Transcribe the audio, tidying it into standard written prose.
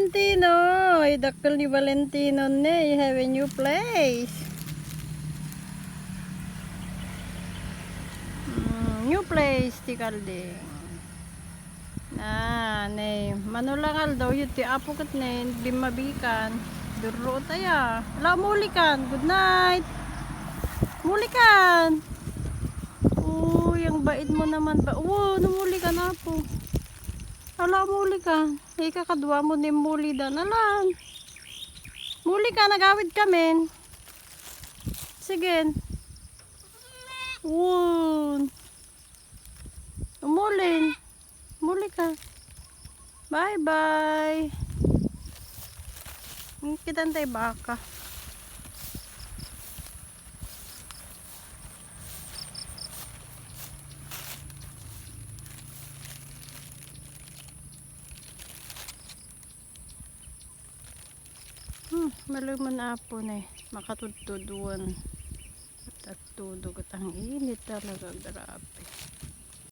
Valentino! Ay, dakkel ni Valentino na. You have a new place. New place, ti kalding. Manulangal daw yun, ti apukat na yun, di mabikan. Duro tayo. Wala, mulikan. Good night. Mulikan. Yung bait mo naman ba? Namuli ka na po. Wala, muli ka. Kakadwa mo ni muli dan. Alam. Muli ka, nagawid kami. Sige. Umulin. Muli ka. Bye bye. Kita tayo baka. Maluman apo na eh. Makatudtuduan. At tudog at ang init talaga. Grabe.